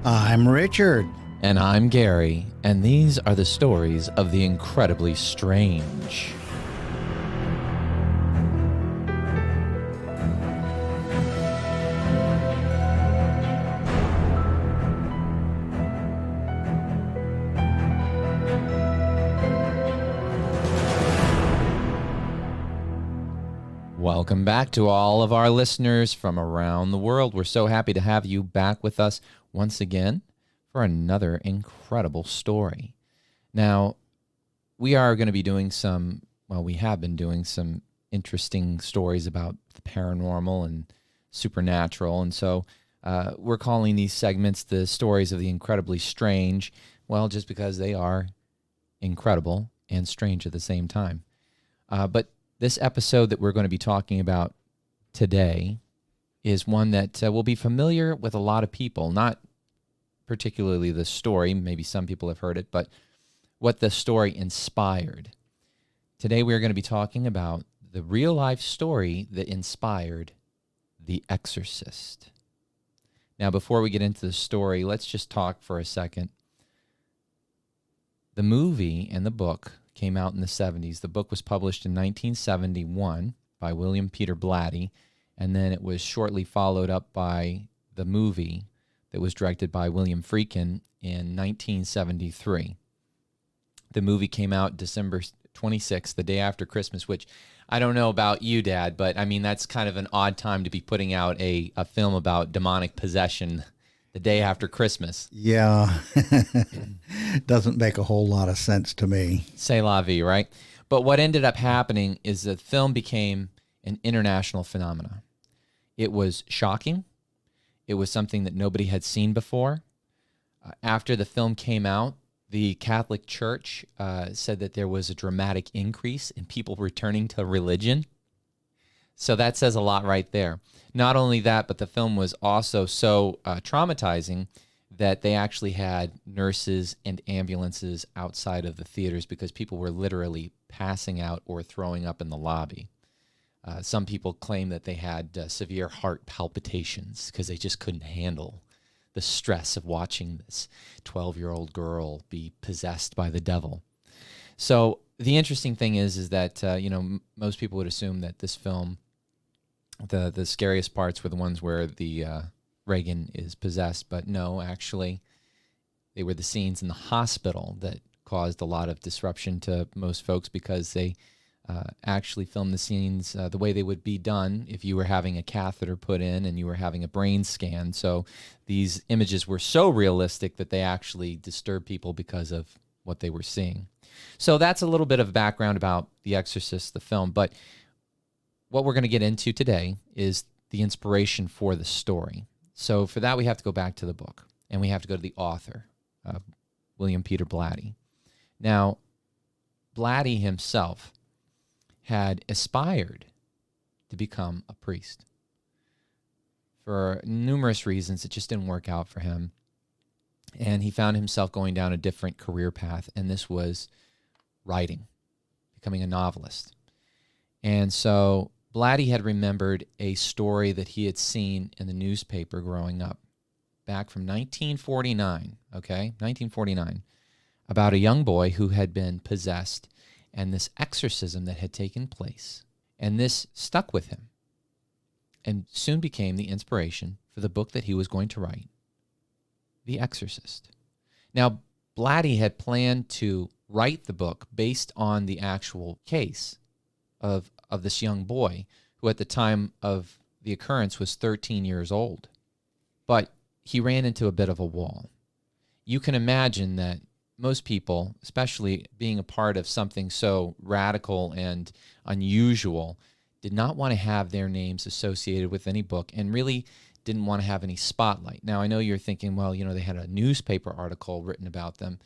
I'm Richard. And I'm Gary, and these are the stories of the incredibly strange. Welcome back to all of our listeners from around the world. We're so happy to have you back with us once again for another incredible story. Now, we are going to be doing we have been doing some interesting stories about the paranormal and supernatural. And so we're calling these segments the stories of the incredibly strange, well, just because they are incredible and strange at the same time. But this episode that we're going to be talking about today is one that will be familiar with a lot of people, not particularly the story. Maybe some people have heard it, but what the story inspired. Today we're going to be talking about the real-life story that inspired The Exorcist. Now, before we get into the story, let's just talk for a second. The movie and the book came out in the 70s. The book was published in 1971 by William Peter Blatty, and then it was shortly followed up by the movie that was directed by William Friedkin in 1973. The movie came out December 26th, the day after Christmas, which I don't know about you, Dad, but I mean, that's kind of an odd time to be putting out a film about demonic possession the day after Christmas. Yeah, doesn't make a whole lot of sense to me. C'est la vie, right? But what ended up happening is the film became an international phenomenon. It was shocking. It was something that nobody had seen before. After the film came out, the Catholic Church said that there was a dramatic increase in people returning to religion. So that says a lot right there. Not only that, but the film was also so traumatizing that they actually had nurses and ambulances outside of the theaters because people were literally passing out or throwing up in the lobby. Some people claim that they had severe heart palpitations because they just couldn't handle the stress of watching this 12-year-old girl be possessed by the devil. So the interesting thing is that most people would assume that this film, the scariest parts were the ones where the Reagan is possessed, but no, actually, they were the scenes in the hospital that caused a lot of disruption to most folks because they actually filmed the scenes the way they would be done if you were having a catheter put in and you were having a brain scan. So these images were so realistic that they actually disturbed people because of what they were seeing. So that's a little bit of background about The Exorcist, the film. But what we're going to get into today is the inspiration for the story. So for that, we have to go back to the book, and we have to go to the author, William Peter Blatty. Now, Blatty himself had aspired to become a priest. For numerous reasons, it just didn't work out for him. And he found himself going down a different career path, and this was writing, becoming a novelist. And so Blatty had remembered a story that he had seen in the newspaper growing up, back from 1949, about a young boy who had been possessed and this exorcism that had taken place. And this stuck with him and soon became the inspiration for the book that he was going to write, The Exorcist. Now, Blatty had planned to write the book based on the actual case of this young boy who at the time of the occurrence was 13 years old. But he ran into a bit of a wall. You can imagine that most people, especially being a part of something so radical and unusual, did not want to have their names associated with any book and really didn't want to have any spotlight. Now, I know you're thinking, well, they had a newspaper article written about them,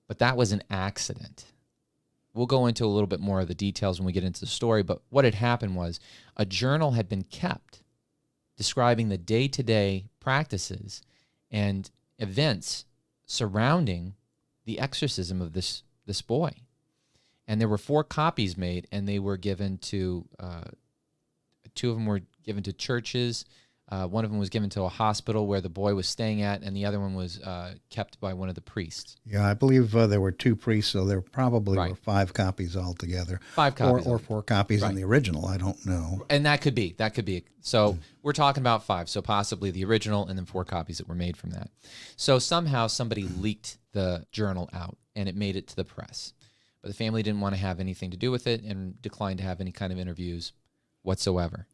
but that was an accident. We'll go into a little bit more of the details when we get into the story, but what had happened was a journal had been kept describing the day-to-day practices and events surrounding the exorcism of this boy. And there were 4 copies made, and they were given to, 2 of them were given to churches, One of them was given to a hospital where the boy was staying at, and the other one was kept by one of the priests. Yeah, I believe there were 2 priests, so there probably Right. were 5 copies altogether. 5 copies. Or 4 copies in Right. the original. I don't know. And that could be. So we're talking about 5. So possibly the original and then 4 copies that were made from that. So somehow somebody leaked the journal out and it made it to the press. But the family didn't want to have anything to do with it and declined to have any kind of interviews whatsoever.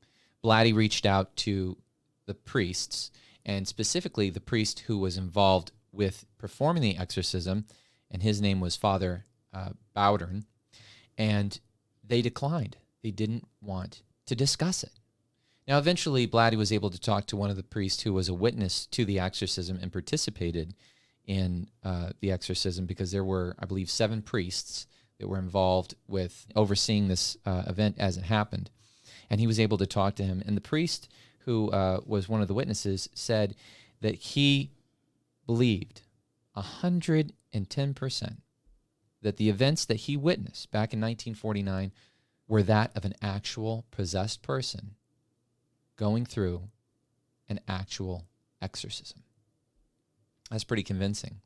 Blatty reached out to the priests, and specifically the priest who was involved with performing the exorcism, and his name was Father Bowdern, and they declined. They didn't want to discuss it. Now, eventually, Blatty was able to talk to one of the priests who was a witness to the exorcism and participated in the exorcism, because there were, I believe, 7 priests that were involved with overseeing this event as it happened. And he was able to talk to him. And the priest who was one of the witnesses said that he believed 110% that the events that he witnessed back in 1949 were that of an actual possessed person going through an actual exorcism. That's pretty convincing.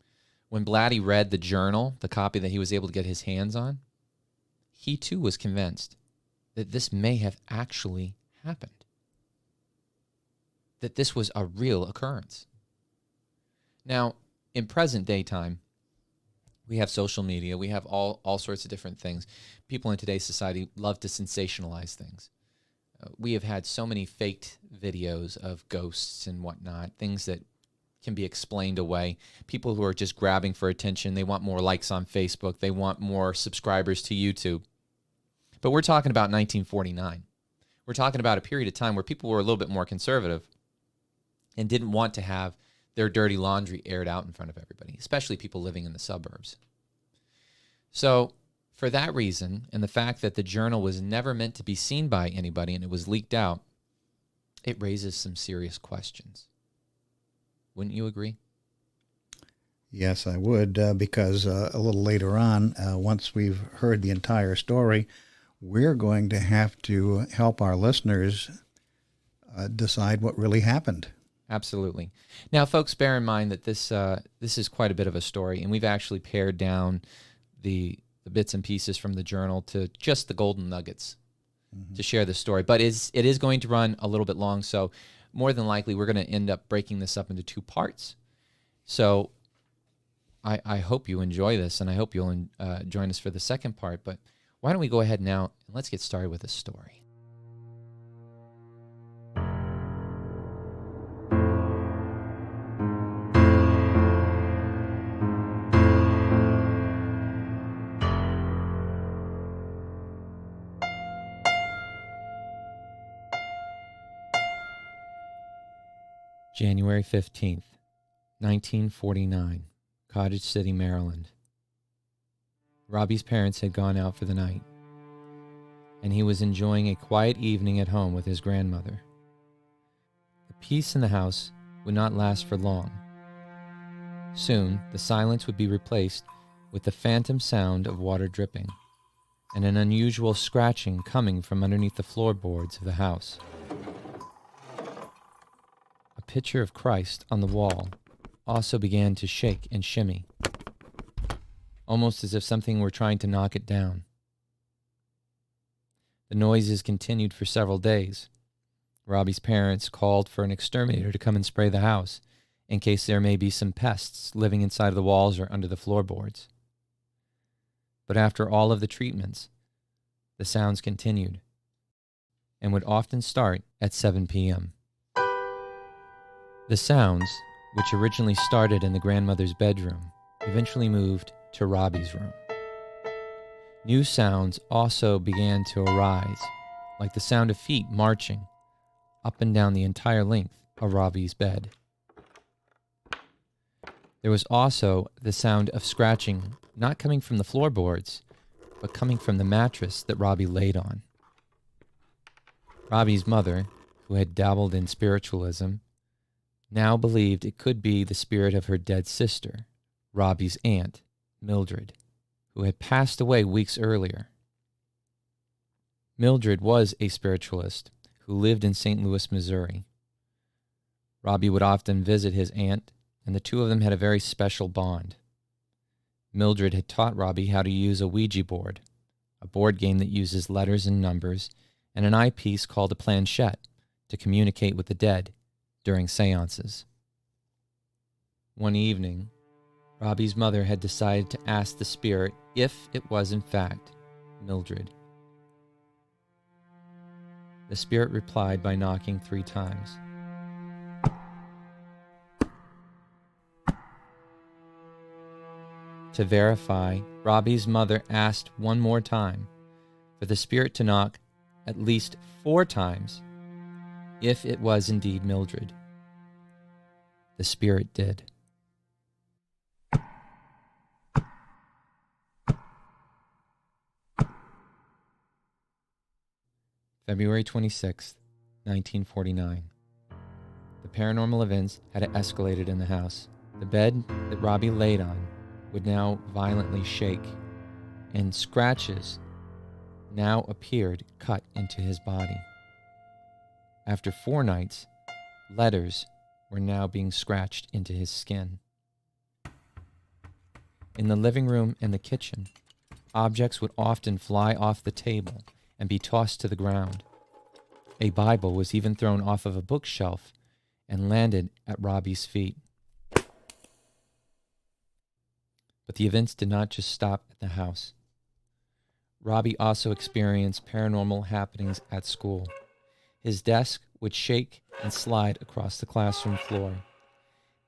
When Blatty read the journal, the copy that he was able to get his hands on, he too was convinced that this may have actually happened, that this was a real occurrence. Now, in present day time, we have social media, we have all sorts of different things. People in today's society love to sensationalize things. We have had so many faked videos of ghosts and whatnot, things that can be explained away. People who are just grabbing for attention, they want more likes on Facebook, they want more subscribers to YouTube. But we're talking about 1949. We're talking about a period of time where people were a little bit more conservative and didn't want to have their dirty laundry aired out in front of everybody, especially people living in the suburbs. So for that reason, and the fact that the journal was never meant to be seen by anybody and it was leaked out, it raises some serious questions. Wouldn't you agree? Yes, I would, because a little later on, once we've heard the entire story, we're going to have to help our listeners decide what really happened. Absolutely. Now, folks, bear in mind that this is quite a bit of a story, and we've actually pared down the bits and pieces from the journal to just the golden nuggets to share the story. But it is going to run a little bit long, so more than likely we're going to end up breaking this up into 2 parts. So I hope you enjoy this, and I hope you'll join us for the second part. But why don't we go ahead now and let's get started with this story. January 15th, 1949, Cottage City, Maryland. Robbie's parents had gone out for the night, and he was enjoying a quiet evening at home with his grandmother. The peace in the house would not last for long. Soon, the silence would be replaced with the phantom sound of water dripping and an unusual scratching coming from underneath the floorboards of the house. A picture of Christ on the wall also began to shake and shimmy, almost as if something were trying to knock it down. The noises continued for several days. Robbie's parents called for an exterminator to come and spray the house in case there may be some pests living inside of the walls or under the floorboards. But after all of the treatments, the sounds continued and would often start at 7 p.m. The sounds, which originally started in the grandmother's bedroom, eventually moved to Robbie's room. New sounds also began to arise, like the sound of feet marching up and down the entire length of Robbie's bed. There was also the sound of scratching, not coming from the floorboards, but coming from the mattress that Robbie laid on. Robbie's mother, who had dabbled in spiritualism, now believed it could be the spirit of her dead sister, Robbie's aunt, Mildred, who had passed away weeks earlier. Mildred was a spiritualist who lived in St. Louis, Missouri. Robbie would often visit his aunt, and the two of them had a very special bond. Mildred had taught Robbie how to use a Ouija board, a board game that uses letters and numbers, and an eyepiece called a planchette to communicate with the dead during seances. One evening, Robbie's mother had decided to ask the spirit if it was in fact Mildred. The spirit replied by knocking 3 times. To verify, Robbie's mother asked one more time for the spirit to knock at least 4 times if it was indeed Mildred. The spirit did. February 26th, 1949. The paranormal events had escalated in the house. The bed that Robbie laid on would now violently shake, and scratches now appeared cut into his body. After 4 nights, letters were now being scratched into his skin. In the living room and the kitchen, objects would often fly off the table and be tossed to the ground. A Bible was even thrown off of a bookshelf and landed at Robbie's feet. But the events did not just stop at the house. Robbie also experienced paranormal happenings at school. His desk would shake and slide across the classroom floor.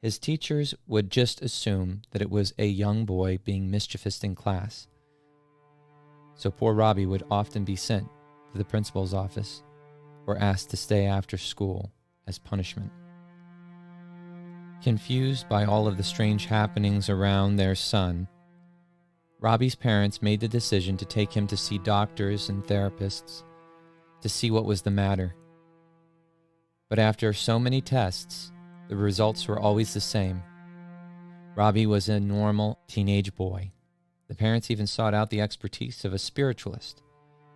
His teachers would just assume that it was a young boy being mischievous in class. So poor Robbie would often be sent to the principal's office or asked to stay after school as punishment. Confused by all of the strange happenings around their son, Robbie's parents made the decision to take him to see doctors and therapists to see what was the matter. But after so many tests, the results were always the same. Robbie was a normal teenage boy. The parents even sought out the expertise of a spiritualist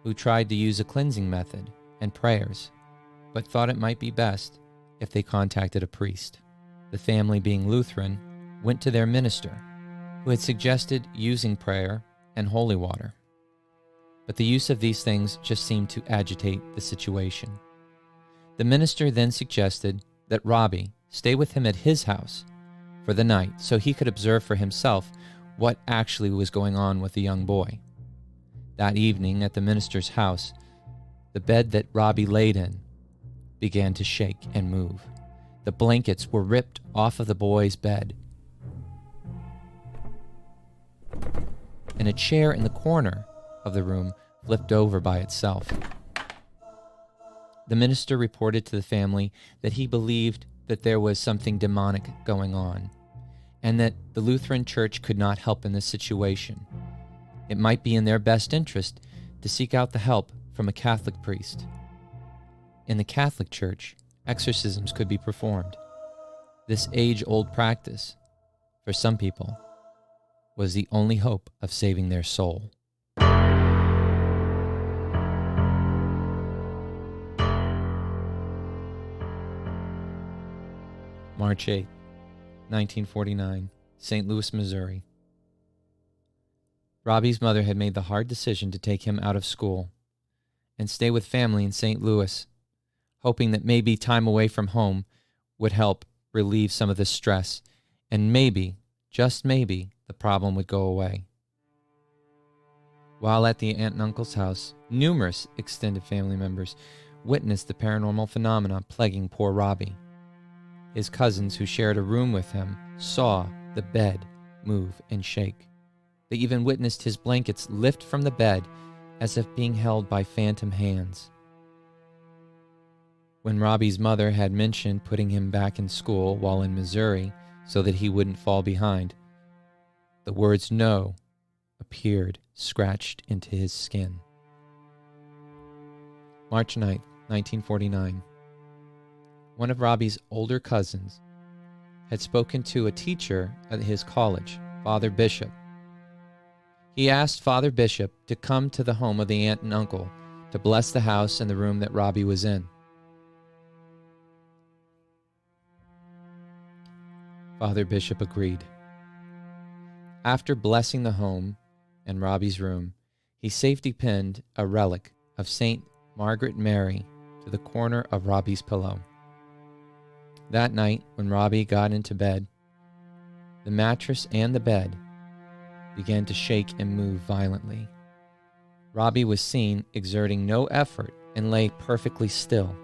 who tried to use a cleansing method and prayers, but thought it might be best if they contacted a priest. The family, being Lutheran, went to their minister, who had suggested using prayer and holy water. But the use of these things just seemed to agitate the situation. The minister then suggested that Robbie stay with him at his house for the night so he could observe for himself what actually was going on with the young boy. That evening at the minister's house, the bed that Robbie laid in began to shake and move. The blankets were ripped off of the boy's bed, and a chair in the corner of the room flipped over by itself. The minister reported to the family that he believed that there was something demonic going on, and that the Lutheran Church could not help in this situation. It might be in their best interest to seek out the help from a Catholic priest. In the Catholic Church, exorcisms could be performed. This age-old practice, for some people, was the only hope of saving their soul. March 8, 1949, St. Louis, Missouri. Robbie's mother had made the hard decision to take him out of school and stay with family in St. Louis, hoping that maybe time away from home would help relieve some of the stress, and maybe, just maybe, the problem would go away. While at the aunt and uncle's house, numerous extended family members witnessed the paranormal phenomena plaguing poor Robbie. His cousins, who shared a room with him, saw the bed move and shake. They even witnessed his blankets lift from the bed as if being held by phantom hands. When Robbie's mother had mentioned putting him back in school while in Missouri so that he wouldn't fall behind, the words "no" appeared scratched into his skin. March 9th, 1949. One of Robbie's older cousins had spoken to a teacher at his college, Father Bishop. He asked Father Bishop to come to the home of the aunt and uncle to bless the house and the room that Robbie was in. Father Bishop agreed. After blessing the home and Robbie's room, he safety pinned a relic of St. Margaret Mary to the corner of Robbie's pillow. That night, when Robbie got into bed, the mattress and the bed began to shake and move violently. Robbie was seen exerting no effort and lay perfectly still.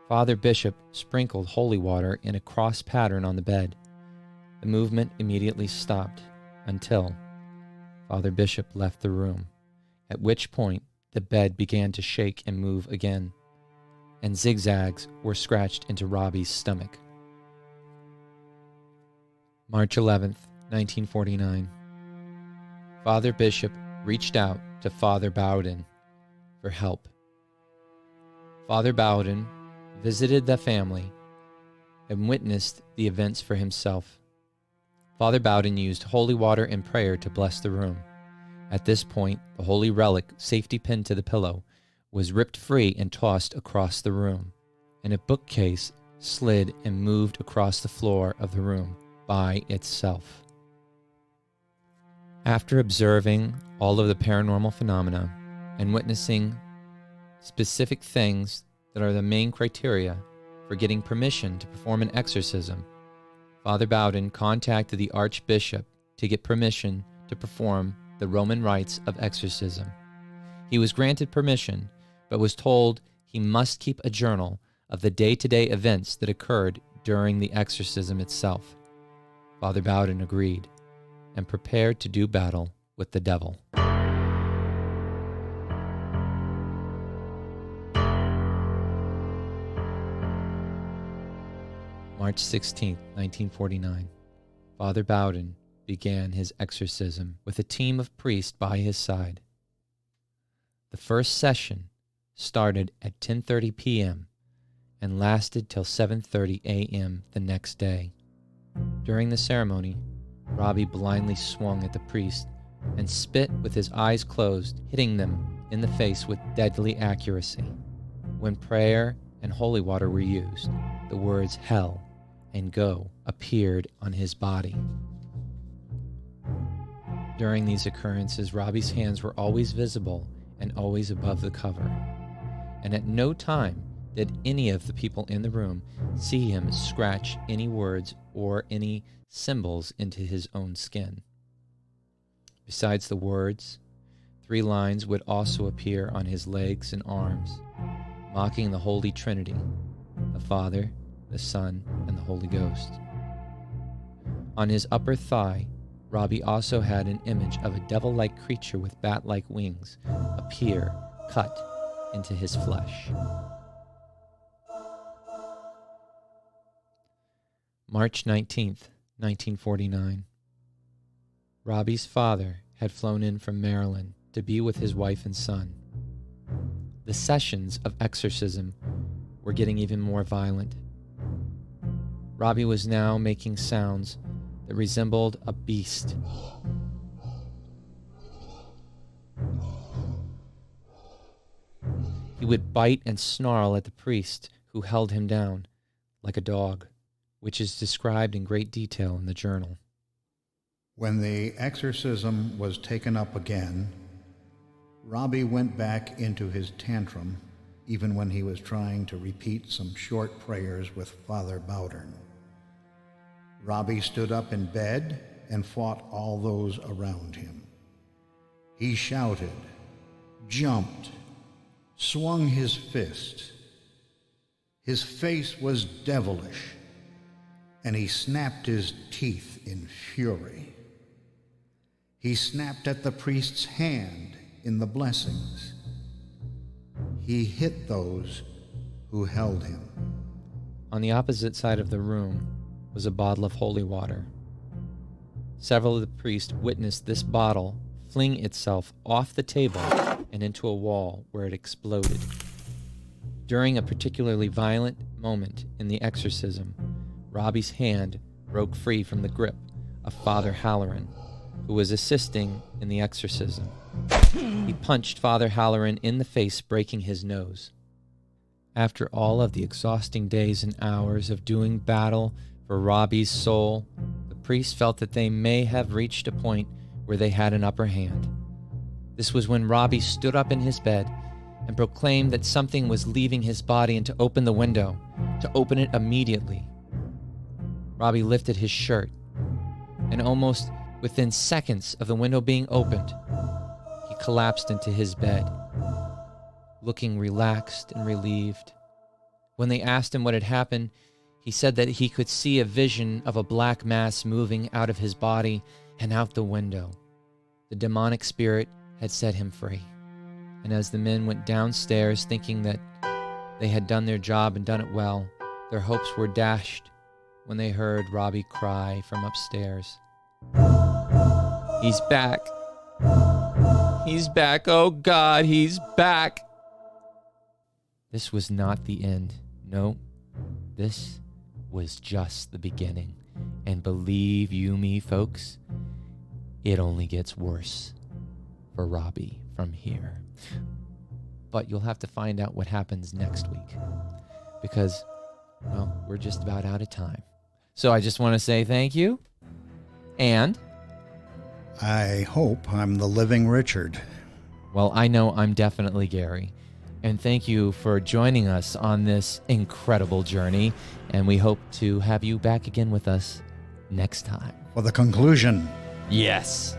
Father Bishop sprinkled holy water in a cross pattern on the bed. The movement immediately stopped until Father Bishop left the room, at which point the bed began to shake and move again, and zigzags were scratched into Robbie's stomach. March 11th, 1949. Father Bishop reached out to Father Bowden for help. Father Bowden visited the family and witnessed the events for himself. Father Bowden used holy water and prayer to bless the room. At this point, the holy relic, safety pinned to the pillow, was ripped free and tossed across the room, and a bookcase slid and moved across the floor of the room by itself. After observing all of the paranormal phenomena and witnessing specific things that are the main criteria for getting permission to perform an exorcism, Father Bowden contacted the Archbishop to get permission to perform the Roman rites of exorcism. He was granted permission, but was told he must keep a journal of the day-to-day events that occurred during the exorcism itself. Father Bowden agreed and prepared to do battle with the devil. March 16, 1949. Father Bowden began his exorcism with a team of priests by his side. The first session started at 10:30 p.m. and lasted till 7:30 a.m. the next day. During the ceremony, Robbie blindly swung at the priest and spit with his eyes closed, hitting them in the face with deadly accuracy. When prayer and holy water were used, the words hell and go appeared on his body. During these occurrences, Robbie's hands were always visible and always above the cover, and at no time did any of the people in the room see him scratch any words or any symbols into his own skin. Besides the words, 3 lines would also appear on his legs and arms, mocking the Holy Trinity, the Father, the Son, and the Holy Ghost. On his upper thigh, Robbie also had an image of a devil-like creature with bat-like wings appear cut into his flesh. March 19th, 1949. Robbie's father had flown in from Maryland to be with his wife and son. The sessions of exorcism were getting even more violent. Robbie was now making sounds that resembled a beast. He would bite and snarl at the priest who held him down like a dog, which is described in great detail in the journal. When the exorcism was taken up again, Robbie went back into his tantrum, even when he was trying to repeat some short prayers with Father Bowden. Robbie stood up in bed and fought all those around him. He shouted, jumped, swung his fist. His face was devilish, and he snapped his teeth in fury. He snapped at the priest's hand in the blessings. He hit those who held him. On the opposite side of the room was a bottle of holy water. Several of the priests witnessed this bottle fling itself off the table and into a wall where it exploded. During a particularly violent moment in the exorcism, Robbie's hand broke free from the grip of Father Halloran, who was assisting in the exorcism. He punched Father Halloran in the face, breaking his nose. After all of the exhausting days and hours of doing battle For Robbie's soul, the priest felt that they may have reached a point where they had an upper hand. This was when Robbie stood up in his bed and proclaimed that something was leaving his body and to open the window, to open it immediately. Robbie lifted his shirt, and almost within seconds of the window being opened, he collapsed into his bed, looking relaxed and relieved. When they asked him what had happened, he said that he could see a vision of a black mass moving out of his body and out the window. The demonic spirit had set him free. And as the men went downstairs thinking that they had done their job and done it well, their hopes were dashed when they heard Robbie cry from upstairs. "He's back. He's back. Oh God, he's back." This was not the end. No, this was just the beginning. And believe you me, folks, it only gets worse for Robbie from here. But you'll have to find out what happens next week because, well, we're just about out of time. So I just want to say thank you. And I hope I'm the living Richard. well, I know I'm definitely Gary. And thank you for joining us on this incredible journey. And we hope to have you back again with us next time. For the conclusion. Yes.